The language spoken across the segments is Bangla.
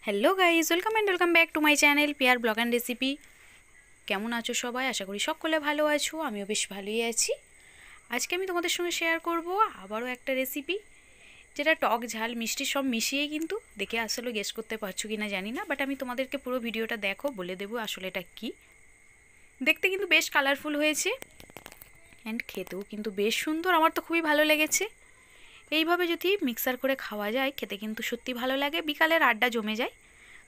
Hello guys, welcome back to my channel Piyar blog and recipe. কেমন আছো সবাই? আশা করি সকলে ভালো আছো, আমিও বেশ ভালোই আছি। আজকে আমি তোমাদের সঙ্গে শেয়ার করব আবারও একটা রেসিপি, যেটা টক ঝাল মিষ্টি সব মিশিয়েই কিন্তু। দেখে আসলে গেস করতে পারছো কি না জানি না, বাট আমি তোমাদেরকে পুরো ভিডিওটা দেখো, বলে দেবো আসলে এটা কী। দেখতে কিন্তু বেশ কালারফুল হয়েছে অ্যান্ড খেতেও কিন্তু বেশ সুন্দর, আমার তো খুবই ভালো লেগেছে। এইভাবে যদি মিক্সার করে খাওয়া যায় খেতে কিন্তু সত্যি ভালো লাগে, বিকালের আড্ডা জমে যায়।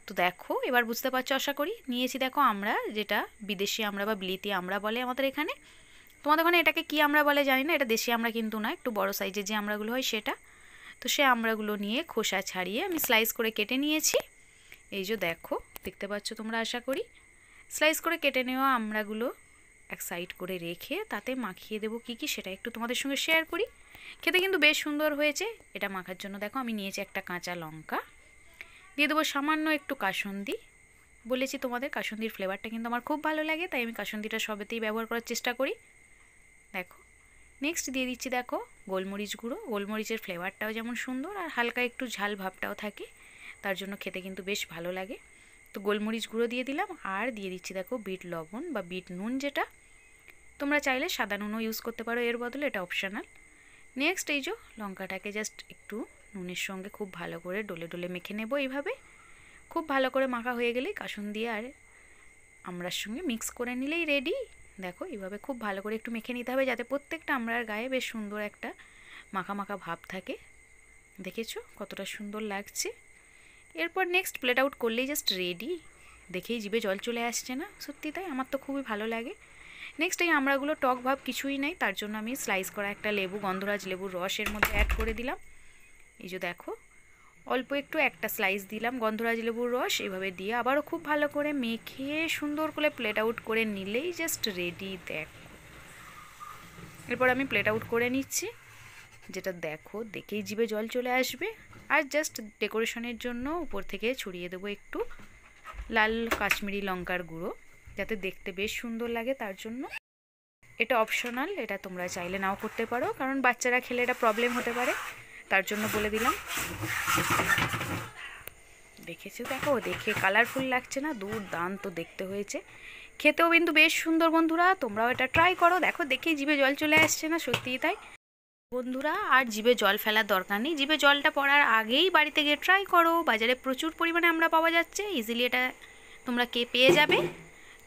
তো দেখো এবার বুঝতে পারছো আশা করি। নিয়েছি দেখো আমরা, যেটা বিদেশি আমরা বা বিলিতি আমরা বলে আমাদের এখানে। তোমাদের ওখানে এটাকে কী আমরা বলে জানি না, এটা দেশি আমরা কিন্তু না, একটু বড় সাইজের যে আমড়াগুলো হয় সেটা। তো সে আমড়াগুলো নিয়ে খোসা ছাড়িয়ে আমি স্লাইস করে কেটে নিয়েছি। এই যে দেখো, দেখতে পাচ্ছ তোমরা আশা করি। স্লাইস করে কেটে নেওয়া আমড়াগুলো এক সাইড করে রেখে তাতে মাখিয়ে দেবো কী কী সেটা একটু তোমাদের সঙ্গে শেয়ার করি। খেতে কিন্তু বেশ সুন্দর হয়েছে। এটা মাখার জন্য দেখো আমি নিয়েছি একটা কাঁচা লঙ্কা, দিয়ে দেবো সামান্য একটু কাসুন্দি। বলেছি তোমাদের কাসুন্দির ফ্লেভারটা কিন্তু আমার খুব ভালো লাগে, তাই আমি কাসুন্দিটা সবেতেই ব্যবহার করার চেষ্টা করি। দেখো নেক্সট দিয়ে দিচ্ছি দেখো গোলমরিচ গুঁড়ো। গোলমরিচের ফ্লেভারটাও যেমন সুন্দর আর হালকা একটু ঝাল ভাবটাও থাকে, তার জন্য খেতে কিন্তু বেশ ভালো লাগে। তো গোলমরিচ গুঁড়ো দিয়ে দিলাম, আর দিয়ে দিচ্ছি দেখো বিট লবণ বা বিট নুন, যেটা তোমরা চাইলে সাদা নুনও ইউজ করতে পারো এর বদলে, এটা অপশনাল। নেক্সট এই যে লঙ্কাটাকে জাস্ট একটু নুনের সঙ্গে খুব ভালো করে ডলে ডলে মেখে নেব। এইভাবে খুব ভালো করে মাখা হয়ে গেলেই কাসুন্দি আর আমড়ার সঙ্গে মিক্স করে নিলেই রেডি। দেখো এইভাবে খুব ভালো করে একটু মেখে নিতে হবে, যাতে প্রত্যেকটা আমড়ার গায়ে বেশ সুন্দর একটা মাখা মাখা ভাব থাকে। দেখেছো কতটা সুন্দর লাগছে। এরপর নেক্সট প্লেট আউট করলেই জাস্ট রেডি। দেখেই জিভে জল চলে আসছে না? সত্যি তাই, আমার তো খুবই ভালো লাগে। নেক্সট এই আমড়াগুলো টক ভাব কিছুই নেই, তার জন্য আমি স্লাইস করা একটা লেবু, গন্ধরাজ লেবুর রস এর মধ্যে অ্যাড করে দিলাম। এই যে দেখো অল্প একটু একটা স্লাইস দিলাম গন্ধরাজ লেবুর রস, এভাবে দিয়ে আবারও খুব ভালো করে মেখে সুন্দর করে প্লেট আউট করে নিলেই জাস্ট রেডি। দেখো এরপর আমি প্লেট আউট করে নিচ্ছি, যেটা দেখো দেখেই জিভে জল চলে আসবে। আর জাস্ট ডেকোরেশনের জন্য উপর থেকে ছড়িয়ে দেবো একটু লাল কাশ্মীরি লঙ্কার গুঁড়ো, যাতে দেখতে বেশ সুন্দর লাগে, তার জন্য। এটা অপশনাল, এটা তোমরা চাইলে নাও করতে পারো, কারণ বাচ্চারা খেলে এটা প্রবলেম হতে পারে, তার জন্য বলে দিলাম। দেখেছো দেখো, দেখে কালারফুল লাগছে না? দুর্দান্ত দেখতে হয়েছে, খেতেও কিন্তু বেশ সুন্দর। বন্ধুরা তোমরাও এটা ট্রাই করো। দেখো দেখেই জিভে জল চলে আসছে না? সত্যিই তাই বন্ধুরা, আর জিভে জল ফেলার দরকার নেই। জিভে জলটা পড়ার আগেই বাড়িতে গিয়ে ট্রাই করো। বাজারে প্রচুর পরিমাণে আমরা পাওয়া যাচ্ছে, ইজিলি এটা তোমরা পেয়ে যাবে।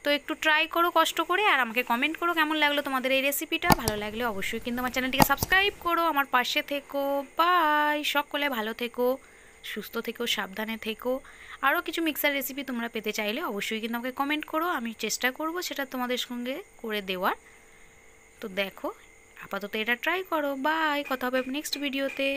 তো একটু ট্রাই করো কষ্ট করে, আর আমাকে কমেন্ট করো কেমন লাগলো তোমাদের এই রেসিপিটা। ভালো লাগলে অবশ্যই কিন্তু আমার চ্যানেলটিকে সাবস্ক্রাইব করো, আমার পাশে থেকো। বাই, সকলে ভালো থেকো, সুস্থ থেকো, সাবধানে থেকো। আরও কিছু মিক্সার রেসিপি তোমরা পেতে চাইলে অবশ্যই কিন্তু আমাকে কমেন্ট করো, আমি চেষ্টা করব সেটা তোমাদের সঙ্গে করে দেওয়ার। তো দেখো আপাতত এটা ট্রাই করো। বাই, কথা হবে নেক্সট ভিডিওতে।